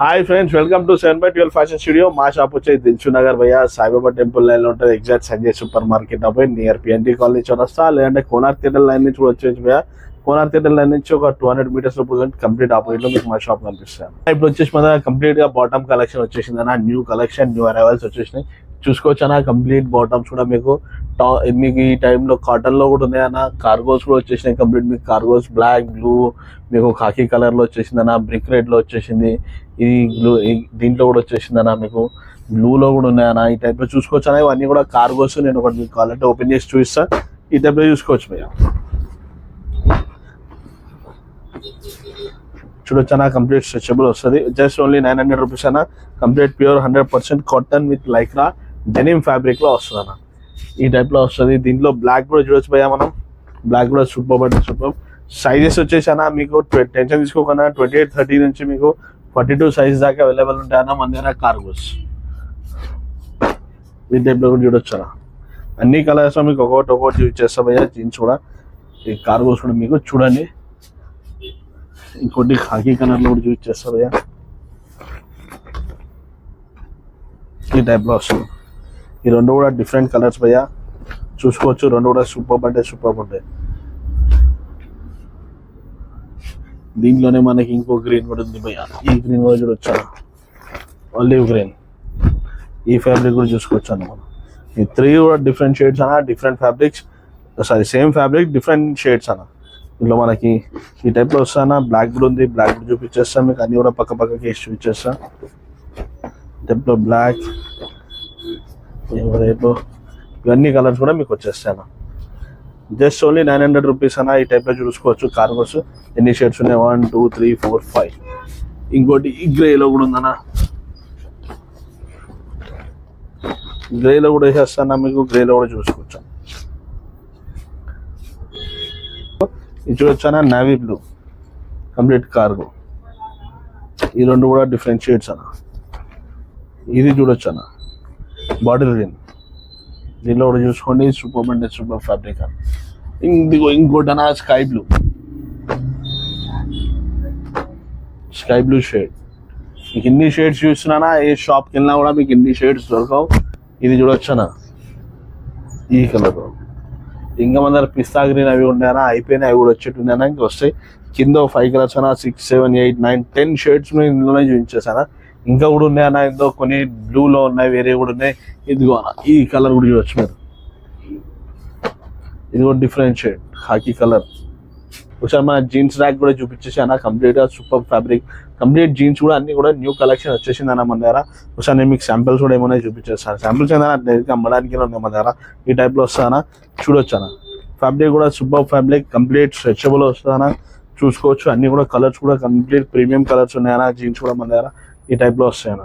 Hi friends, welcome to 7/12 fashion studio. మా shop వచ్చేది దిల్సు నగర్ భయ్య, సాయిబాబా టెంపుల్ లైన్ లో ఉంటుంది. ఎగ్జాక్ట్ సంజయ్ సూపర్ మార్కెట్ అపోయి నియర్ పిఎన్టీ కాలనీ చౌరస్తా, లేదంటే కోనార్క్ థియేటర్ లైన్ నుంచి కూడా వచ్చేసి భయ్య. కోనార్క్ థియేటర్ లైన్ నుంచి ఒక 200 మీటర్స్ లోపు కంప్లీట్ ఆపోజిట్ లో మీకు మా షాప్ కనిపిస్తాను. ఇప్పుడు వచ్చేసి మన కంప్లీట్ గా బాటమ్ కలెక్షన్ వచ్చేసింది అన్న. న్యూ కలెక్షన్, న్యూ అరైవల్స్ వచ్చేసినాయి. చూసుకోవచ్చు అన్న. కంప్లీట్ బాటమ్స్ కూడా మీకు ఈ టైంలో కాటన్ లో కూడా ఉన్నాయన్న. కార్గోస్ కూడా వచ్చేసినాయి కంప్లీట్. మీకు కార్గోస్ బ్లాక్, బ్లూ, మీకు కాకి కలర్ లో వచ్చేసింది అన్న. బ్రిక్ రెడ్ లో వచ్చేసింది. ఇది బ్లూ, దీంట్లో కూడా వచ్చేసింది అన్న. మీకు బ్లూ లో కూడా ఉన్నాయన్న. ఈ టైప్ లో చూసుకోవచ్చు అన్న. ఇవన్నీ కూడా కార్గోస్. నేను ఒకటి మీకు కావాలంటే ఓపెన్ చేసి చూపిస్తా. ఈ టైప్ లో చూసుకోవచ్చు భయ్య. చూడొచ్చు అన్న. కంప్లీట్ స్ట్రెచబుల్ వస్తుంది. జస్ట్ ఓన్లీ 900 రూపీస్ అన్న. Complete pure 100% cotton with Lycra denim fabric లో వస్తుంది అన్న. ఈ టైప్ లో వస్తుంది. దీంట్లో బ్లాక్ కూడా చూడొచ్చు భయ్య. మనం బ్లాక్ కూడా సూపర్ అంటే సూపర్. సైజెస్ వచ్చేసి అన్న మీకు టెన్షన్ తీసుకోకుండా 28-30 నుంచి మీకు 42 సైజ్ దాకా అవైలబుల్ ఉంటాయన్న మన దగ్గర కార్గోస్. ఈ టైప్ లో కూడా చూడొచ్చు అన్న. అన్ని కలర్స్ మీకు ఒక్కొక్కటి యూజ్ చేస్తా భయ్య. జీన్స్ కూడా, ఈ కార్గోస్ కూడా మీకు చూడండి. ఇంకోటి ఖాకీ కలర్ లో కూడా యూజ్ చేస్తా భయ్య. ఈ టైప్ లో వస్తుంది. ఈ రెండు కూడా డిఫరెంట్ కలర్స్ భయ్య. చూసుకోవచ్చు. రెండు కూడా సూపర్ అంటే సూపర్ ఉంటాయి. దీంట్లోనే మనకి ఇంకో గ్రీన్ కూడా ఉంది భయ్య. ఈ గ్రీన్ కూడా చూడొచ్చా, ఆలివ్ గ్రీన్. ఈ ఫ్యాబ్రిక్ కూడా చూసుకోవచ్చు అన్న. మనం ఈ 3 కూడా డిఫరెంట్ షేడ్స్ అన్న. Different fabrics, same fabric different shades అన్న. ఇందులో మనకి ఈ టైప్ లో వస్తా. బ్లాక్ కూడా ఉంది. బ్లాక్ కూడా చూపించేస్తాం మీకు. అన్ని కూడా పక్కకి వేసి చూపించేస్తా. టైప్ లో బ్లాక్, ఇవన్నీ కలర్స్ కూడా మీకు వచ్చేస్తాను. జస్ట్ ఓన్లీ 900 రూపీస్ అన్న. ఈ టైప్ లో చూసుకోవచ్చు. కార్గోస్ ఎన్ని షేడ్స్ ఉన్నాయి? 1 2 3 4 5. ఇంకోటి ఈ గ్రేలో కూడా ఉందన్న. గ్రేలో కూడా వేసేస్తాను మీకు. గ్రేలో కూడా చూసుకోవచ్చు. ఇది చూడొచ్చు అన్న. Navy blue complete cargo. ఈ రెండు కూడా డిఫరెంట్ షేడ్స్ అన్న. ఇది చూడొచ్చు అన్న. Bottle green. దీనిలో కూడా చూసుకోండి. సూపర్ అంటే సూపర్ ఫ్యాబ్రిక్ అన్న. ఇంకోటి అన్న sky blue. Sky blue shade. మీకు ఇన్ని షేడ్స్ చూస్తున్నానా, ఏ షాప్కి వెళ్ళినా కూడా మీకు ఇన్ని షేడ్స్ దొరకవు. ఇది చూడొచ్చు అన్న. ఈ కలర్. ఇంకా మన దగ్గర పిస్తా గ్రీన్ అవి ఉన్నాయన్నా. అయిపోయినాయి. అవి కూడా వచ్చేట్టున్నాయన్నా. ఇంకా వస్తాయి. కింద 5 కలర్స్ అన్న. 6 7 8 9 10 షేడ్స్ ఇందులోనే చూపించేసానా. ఇంకా కూడా ఉన్నాయన్న. ఇందులో కొన్ని బ్లూలో ఉన్నాయి, వేరే కూడా ఉన్నాయి. ఇదిగో అన్న. ఈ కలర్ కూడా చూడొచ్చు మీరు. ఇది కూడా డిఫరెంట్ షేడ్ ఖాకీ కలర్. ఒకసారి మన జీన్స్ ర్యాక్ కూడా చూపించేసి అన్న. కంప్లీట్ గా సూపర్ ఫ్యాబ్రిక్. కంప్లీట్ జీన్స్ కూడా అన్ని కూడా న్యూ కలెక్షన్ వచ్చేసింది అన్న మన దగ్గర. ఒకసారి నేను మీకు శాంపిల్స్ కూడా ఏమైనా చూపించేస్తాను. శాంపిల్స్ ఏదైనా అమ్మడానికి ఉన్నాయి మన దగ్గర. ఈ టైప్ లో వస్తానా. చూడొచ్చు అన్న. ఫ్యాబ్రిక్ కూడా సూపర్ ఫ్యాబ్రిక్. కంప్లీట్ స్ట్రెచబుల్ వస్తుందన్న. చూసుకోవచ్చు. అన్ని కూడా కలర్స్ కూడా కంప్లీట్ ప్రీమియం కలర్స్ ఉన్నాయన్న. జీన్స్ కూడా మన దగ్గర ఈ టైప్ లో వస్తాయన్న.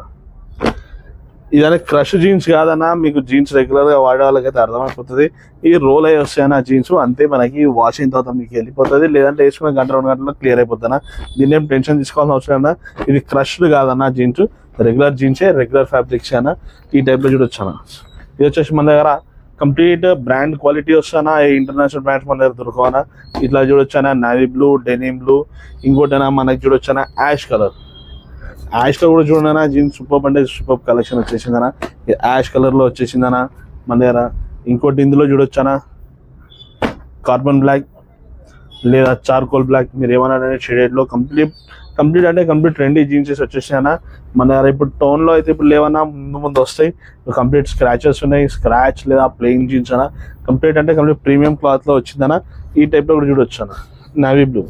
ఇదనే క్రష్ జీన్స్ కాదన్నా. మీకు జీన్స్ రెగ్యులర్ గా వాడే వాళ్ళకైతే అర్థమైపోతుంది. ఇది రోల్ అయ్యి వస్తాయన్న జీన్స్. అంతే మనకి వాష్ అయిన తర్వాత మీకు వెళ్ళిపోతుంది. లేదంటే వేసుకున్న 1-2 గంటల్లో క్లియర్ అయిపోతానా. దీన్ని ఏం టెన్షన్ తీసుకోవాల్సిన అవసరం అన్న. ఇది క్రష్డ్ కాదన్న జీన్స్. రెగ్యులర్ జీన్సే, రెగ్యులర్ ఫ్యాబ్రిక్స్ అన్న. ఈ టైప్ లో చూడొచ్చు అన్న. ఇది వచ్చేసి మన దగ్గర కంప్లీట్ బ్రాండ్ క్వాలిటీ వస్తానా. ఇంటర్నేషనల్ బ్రాండ్స్ మన దగ్గర దొరకవనా. ఇట్లా చూడొచ్చు అన్న. Navy blue, denim blue. ఇంకోటి మనకి చూడొచ్చు అన్న యాష్ కలర్. యాష్ లో కూడా చూడనా. జీన్స్ సూపర్ అంటే సూపర్ కలెక్షన్ వచ్చేసిందనా. యాష్ కలర్ లో వచ్చేసిందనా మన దగ్గర. ఇంకోటి ఇందులో చూడొచ్చానా కార్బన్ బ్లాక్ లేదా చార్కోల్ బ్లాక్. మీరు ఏమన్నా షేడెడ్ లో కంప్లీట్ అంటే కంప్లీట్ ట్రెండీ జీన్సెస్ వచ్చేసాయనా మన దగ్గర. ఇప్పుడు టోన్ లో అయితే ఇప్పుడు లేవన్నా, ముందు వస్తాయి. కంప్లీట్ స్క్రాచెస్ ఉన్నాయి. స్క్రాచ్ లేదా ప్లెయిన్ జీన్స్ అన్న. కంప్లీట్ అంటే కంప్లీట్ ప్రీమియం క్లాత్ లో వచ్చిందనా. ఈ టైప్ లో కూడా చూడొచ్చు అన్న. Navy blue.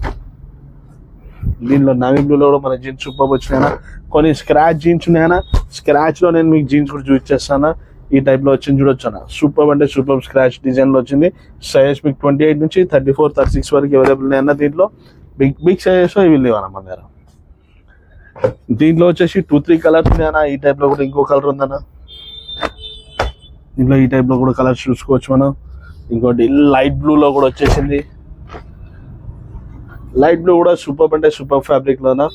దీనిలో నావీ బ్లూలో కూడా మన జీన్స్ సూపర్ వచ్చినాయనా. కొన్ని స్క్రాచ్ జీన్స్ ఉన్నాయన్నా. స్క్రాచ్ లో నేను మీకు జీన్స్ కూడా చూపించేస్తాను. ఈ టైప్ లో వచ్చింది చూడొచ్చు అన్న. సూపర్ అంటే సూపర్ స్క్రాచ్ డిజైన్ లో వచ్చింది. సైజ్ మీకు 28 నుంచి 34 36 వరకు అవైలబుల్ ఉన్నాయన్న. దీంట్లో బిగ్ సైజెస్ ఇవి లేవన్న మన దగ్గర. దీంట్లో వచ్చేసి 2-3 కలర్స్ ఉన్నాయన్న. ఈ టైప్ లో కూడా ఇంకో కలర్ ఉందన్న. దీంట్లో ఈ టైప్ లో కూడా కలర్స్ చూసుకోవచ్చు మనం. ఇంకోటి లైట్ బ్లూ లో కూడా వచ్చేసింది. లైట్ బ్లూ కూడా సూపర్ అంటే సూపర్ ఫ్యాబ్రిక్ లోనా.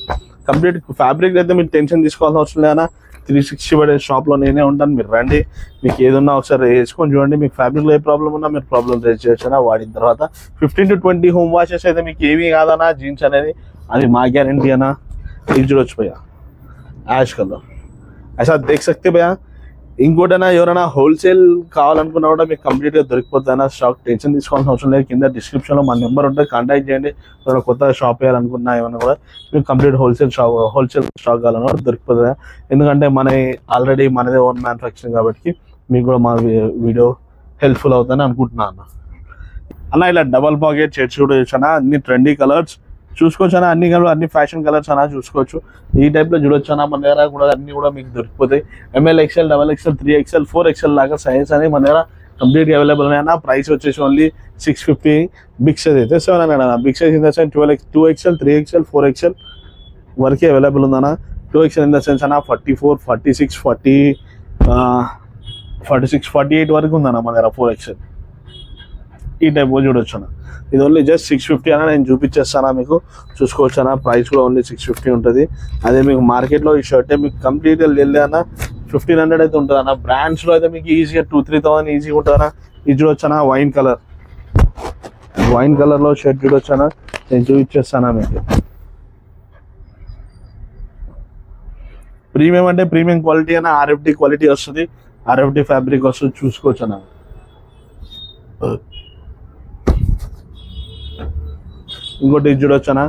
కంప్లీట్ ఫ్యాబ్రిక్ అయితే మీరు టెన్షన్ తీసుకోవాల్సిన అవసరం లేదన్నా. 360 పడే షాప్ లో నేనే ఉంటాను. మీరు రండి. మీకు ఏదన్నా ఒకసారి వేసుకొని చూడండి. మీకు ఫ్యాబ్రిక్ లో ఏ ప్రాబ్లం ఉన్నా మీరు ప్రాబ్లం రేజ్ చేయొచ్చు. వాడిన తర్వాత 15 to 20 హోమ్ వాషెస్ అయితే మీకు ఏమీ కాదన్నా జీన్స్ అనేది. అది మా గ్యారంటీ అన్న. ఇది చూడొచ్చు భయ్య. యాష్ కలర్ ऐसा देख सकते भैया ఇంకోటైనా ఎవరైనా హోల్సేల్ కావాలనుకున్నా కూడా మీకు కంప్లీట్గా దొరికిపోతుందన్న స్టాక్ టెన్షన్ తీసుకోవాల్సిన అవసరం లేదు కింద డిస్క్రిప్షన్లో మన నెంబర్ ఉంటుంది కాంటాక్ట్ చేయండి ఎవరైనా కొత్తగా షాప్ వేయాలనుకున్నా ఏమన్నా కూడా మీకు కంప్లీట్ హోల్సేల్ స్టాక్ కావాలన్నా కూడా దొరికిపోతుంది ఎందుకంటే ఆల్రెడీ మనదే ఓన్ మ్యానుఫ్యాక్చరింగ్ కాబట్టి మీకు కూడా మా వీడియో హెల్ప్ఫుల్ అవుతుందని అనుకుంటున్నాను అన్న ఇలా డబల్ పాకెట్ షర్ట్స్ కూడా చూసానా అన్ని ట్రెండీ కలర్స్ చూసుకోవచ్చు అన్న అన్ని కలర్ అన్ని ఫ్యాషన్ కలర్స్ అన్న చూసుకోవచ్చు ఈ టైప్లో చూడొచ్చు అన్న మన దగ్గర కూడా అన్ని కూడా మీకు దొరికిపోతాయి ML XL XXL 3XL 4XL లాగా సైజ్ అనేది మన దగ్గర కంప్లీట్గా అవైలబుల్ ఉన్నాయన్న ప్రైస్ వచ్చేసి ఓన్లీ 650 బిగ్ సైజ్ అయితే 700 అన్న big size in the sense 2XL 3XL 4XL వరకే అవైలబుల్ ఉందన్న 2XL ఇన్ ద సెన్స్ అన్న 44 46 48 వరకు ఉందన్న మన దగ్గర 4XL ఈ టైప్ చూడొచ్చు అన్న ఇది ఓన్లీ జస్ట్ 650 అన్న నేను చూపించేస్తాను మీకు చూసుకోవచ్చు అన్న ప్రైస్ కూడా ఓన్లీ 650 ఉంటుంది అదే మీకు మార్కెట్లో ఈ షర్ట్ మీకు కంప్లీట్గా వెళ్ళి అన్న 1500 అయితే ఉంటుంది అన్న బ్రాండ్స్లో అయితే మీకు ఈజీగా 2-3,000 ఈజీగా ఉంటుంది అన్న ఇది చూడొచ్చు అన్న వైన్ కలర్లో షర్ట్ చూడొచ్చు అన్న నేను చూపించేస్తాను మీకు ప్రీమియం అంటే ప్రీమియం క్వాలిటీ అన్న RFD క్వాలిటీ వస్తుంది RFD ఫ్యాబ్రిక్ వస్తుంది చూసుకోవచ్చు అన్న ఇంకోటి ఇది చూడొచ్చనా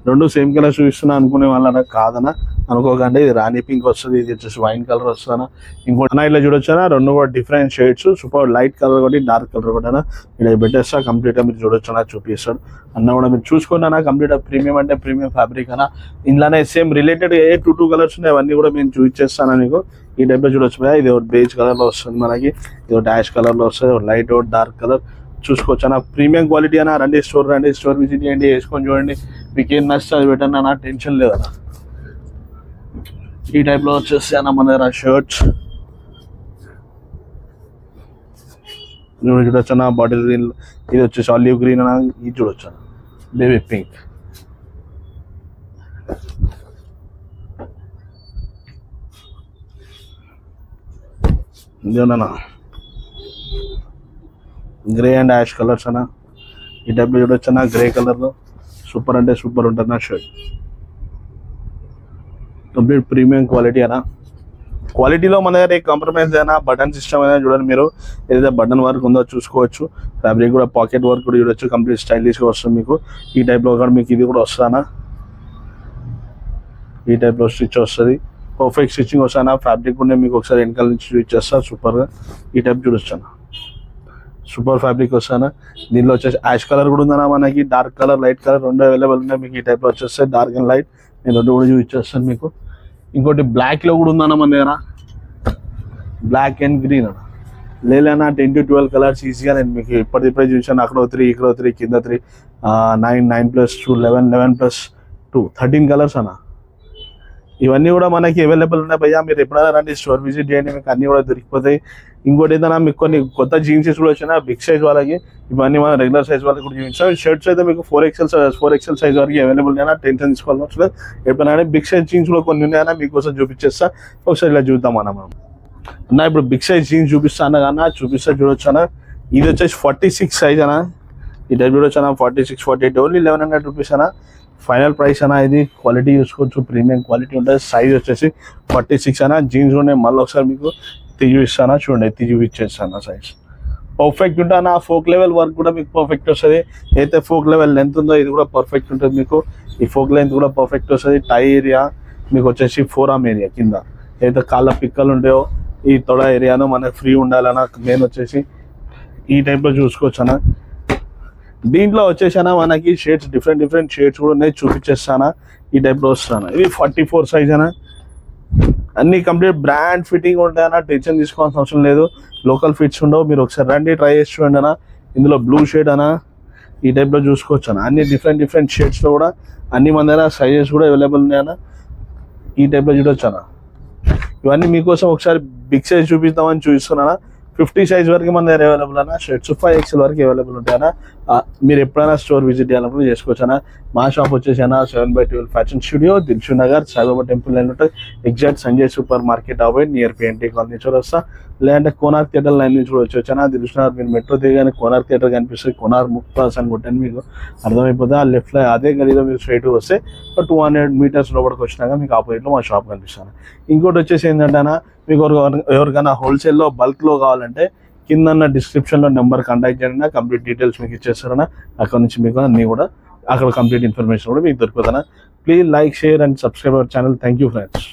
రెండు సేమ్ కలర్ చూపిస్తున్నా అనుకునే వాళ్ళ కాదనా అనుకోకండి ఇది రాణి పింక్ వస్తుంది ఇది వచ్చేసి వైన్ కలర్ వస్తుందన్నా ఇంకోటి ఇట్లా చూడొచ్చనా రెండు కూడా different shades super light colour ఒకటి డార్క్ కలర్ కూడా ఇలా పెట్టేస్తా కంప్లీట్గా మీరు చూడొచ్చనా చూపిస్తాడు అన్న కూడా మీరు చూసుకున్నా కంప్లీట్గా ప్రీమియం అంటే ప్రీమియం ఫ్యాబ్రిక్ అన్న ఇంట్లోనే సేమ్ రిలేటెడ్ ఏ 2 కలర్స్ ఉన్నాయి అవన్నీ కూడా నేను చూపించేస్తాను నీకు ఈ టైప్లో చూడొచ్చు ఇది బేజ్ కలర్లో వస్తుంది మనకి ఇది డాష్ కలర్లో వస్తుంది లైట్ డార్క్ కలర్ చూసుకోవచ్చు అన్న ప్రీమియం క్వాలిటీ అన్న రండి స్టోర్ విజిట్ చేయండి వేసుకొని చూడండి మీకు ఏం నచ్చుతుంది పెట్టండి అన్న టెన్షన్ లేదన్న ఈ టైప్లో వచ్చేసి అన్న మన దగ్గర షర్ట్స్ చూడొచ్చు అన్న బాటిల్ గ్రీన్ ఇది వచ్చేసి ఆలివ్ గ్రీన్ అన్న ఇది చూడొచ్చు అన్న బేబీ పింక్ ఇదేనా గ్రే అండ్ యాష్ కలర్స్ అన్న ఈ టైప్లో చూడొచ్చు అన్న గ్రే కలర్లో సూపర్ అంటే సూపర్ ఉంటుంది నా షర్ట్ కంప్లీట్ ప్రీమియం క్వాలిటీ అన్న క్వాలిటీలో మన దగ్గర ఏ కాంప్రమైజ్ అయినా బటన్ సిస్టమ్ అయినా చూడండి మీరు ఏదైతే బటన్ వర్క్ ఉందో చూసుకోవచ్చు ఫ్యాబ్రిక్ కూడా పాకెట్ వర్క్ కూడా చూడొచ్చు కంప్లీట్ స్టైలిష్గా వస్తుంది మీకు ఈ టైప్లో కూడా మీకు ఇది కూడా వస్తుందన్నా ఈ టైప్లో స్టిచ్ వస్తుంది పర్ఫెక్ట్ స్టిచ్చింగ్ వస్తుందన్నా ఫ్యాబ్రిక్ కూడా మీకు ఒకసారి వెనకాల నుంచి స్టిచ్ చేస్తా సూపర్గా ఈ టైప్ చూడొచ్చు అన్న సూపర్ ఫ్యాబ్రిక్ వస్తానా దీనిలో వచ్చేసి యాష్ కలర్ కూడా ఉందన్నా మనకి డార్క్ కలర్ లైట్ కలర్ రెండు అవైలబుల్ ఉన్నాయి మీకు ఈ టైప్లో వచ్చేస్తాయి డార్క్ అండ్ లైట్ నేను రెండు కూడా చూపించేస్తాను మీకు ఇంకోటి బ్లాక్లో కూడా ఉందన్న మన దగ్గర బ్లాక్ అండ్ గ్రీన్ అన్న లేదన్నా 10 to 12 కలర్స్ ఈజీగా నేను మీకు ఇప్పటిప్పుడే చూసాను అక్కడ 3 ఇక్కడ 3 కింద 3 9+2 11+2 13 కలర్స్ అన్న ఇవన్నీ కూడా మనకి అవైలబుల్ ఉన్నాయి భయ్యా మీరు ఎప్పుడైనా రండి స్టోర్ విజిట్ చేయండి మీకు అన్నీ కూడా దొరికిపోతాయి ఇంకోటి ఏదైనా మీకు కొన్ని కొత్త జీన్సెస్ కూడా వచ్చినా బిగ్ సైజ్ వాళ్ళకి ఇవన్నీ మన రెగ్యులర్ సైజ్ వాళ్ళకి కూడా చూపించాం షర్ట్స్ అయితే మీకు 4XL సైజ్ వరకు అవైలబుల్ అయినా టెన్షన్ తీసుకోవాల్సిన అవసరం లేదు ఎప్పుడైనా బిగ్ సైజ్ జీన్స్ కూడా కొన్ని ఉన్నాయన్నా మీకోసం చూపించేస్తా ఒకసారి ఇలా చూద్దాం అన్న మనం అన్న ఇప్పుడు బిగ్ సైజ్ జీన్స్ చూపిస్తాను అన్న చూపిస్తా చూడొచ్చు అన్న ఇది వచ్చేసి 46 సైజ్ అన్న ఈ టైప్ చూడొచ్చు అన్న 46 48 ఓన్లీ 1100 రూపీస్ అన్న ఫైనల్ ప్రైస్ అన్న ఇది క్వాలిటీ చూసుకోవచ్చు ప్రీమియం క్వాలిటీ ఉంటుంది సైజ్ వచ్చేసి 46 అన్న జీన్స్ ఉన్నాయి మళ్ళీ ఒకసారి మీకు చూపిస్తానా చూడండి చూపించేస్తాను సైజ్ పర్ఫెక్ట్ ఉంటుంది అన్న ఫోక్ లెవెల్ వర్క్ కూడా మీకు పర్ఫెక్ట్ వస్తుంది అయితే ఫోక్ లెవెల్ లెంత్ ఉందో ఇది కూడా పర్ఫెక్ట్ ఉంటుంది మీకు ఈ ఫోక్ లెంత్ కూడా పర్ఫెక్ట్ వస్తుంది టై ఏరియా మీకు వచ్చేసి ఫోరామ్ ఏరియా కింద ఏదైతే కాళ్ళ పిక్కలు ఉంటాయో ఈ తొడ ఏరియాలో మనకు ఫ్రీ ఉండాలన్న మెయిన్ వచ్చేసి ఈ టైప్లో చూసుకోవచ్చు అన్న దీంట్లో వచ్చేసానా మనకి షేడ్స్ డిఫరెంట్ షేడ్స్ కూడా ఉన్నాయి చూపించేస్తానా ఈ టైప్లో వస్తాను ఇది 44 సైజ్ అన్న అన్ని కంప్లీట్ బ్రాండ్ ఫిట్టింగ్ ఉంటాయన్న టెన్షన్ తీసుకోవాల్సిన అవసరం లేదు లోకల్ ఫిట్స్ ఉండవు మీరు ఒకసారి రండి ట్రై చేసి చూడండి అన్న ఇందులో బ్లూ షేడ్ అన్న ఈ టైప్లో చూసుకోవచ్చు అన్న అన్ని డిఫరెంట్ షేడ్స్లో కూడా అన్ని మన దగ్గర సైజెస్ కూడా అవైలబుల్ ఉన్నాయన్న ఈ టైప్లో చూడొచ్చు అన్న ఇవన్నీ మీకోసం ఒకసారి బిగ్ సైజ్ చూపిస్తామని చూపిస్తున్నానా 50 సైజ్ వరకు మన దగ్గర అవైలబుల్ అన్న. షర్ట్స్ 5XL వరకు అవైలబుల్ ఉంటాయన్నా. మీరు ఎప్పుడైనా స్టోర్ విజిట్ చేయాలన్నప్పుడు చేసుకోవచ్చు అన్న. మా షాప్ వచ్చేసి అన్న 7/12 fashion studio, దిల్షు Nagar, Saibaba temple line ఉంటుంది. Exact Sanjay super market avoid near PNT colony నుంచి వస్తా. లేదంటే కోనార్క్ థియేటర్ లైన్ నుంచి కూడా వచ్చి అన్న. దిల్షు నగర్ మీరు మెట్రో దిగానే కోనార్క్ థియేటర్ కనిపిస్తుంది. కోనార్క్ ముక్తాస్ అని కొట్టండి మీకు అర్థమైపోతుంది. ఆ లెఫ్ట్లో అదే గలీలో మీరు స్ట్రైట్ వస్తే 200 మీటర్స్ లోపలికి వచ్చినాక మీకు ఆపోజిట్లో మా షాప్ కనిపిస్తాను. ఇంకోటి వచ్చేసి ఏంటంటే అన్న, మీకు ఎవరికైనా హోల్సేల్లో బల్క్లో కావాలంటే కింద డిస్క్రిప్షన్లో నెంబర్ కాంటాక్ట్ చేయండి. కంప్లీట్ డీటెయిల్స్ మీకు ఇచ్చేస్తారన్నా. అక్కడ నుంచి మీకు అన్నీ కూడా అక్కడ కంప్లీట్ ఇన్ఫర్మేషన్ కూడా మీకు దొరుకుతుందన్నా. Please like, share and subscribe our channel. Thank you friends.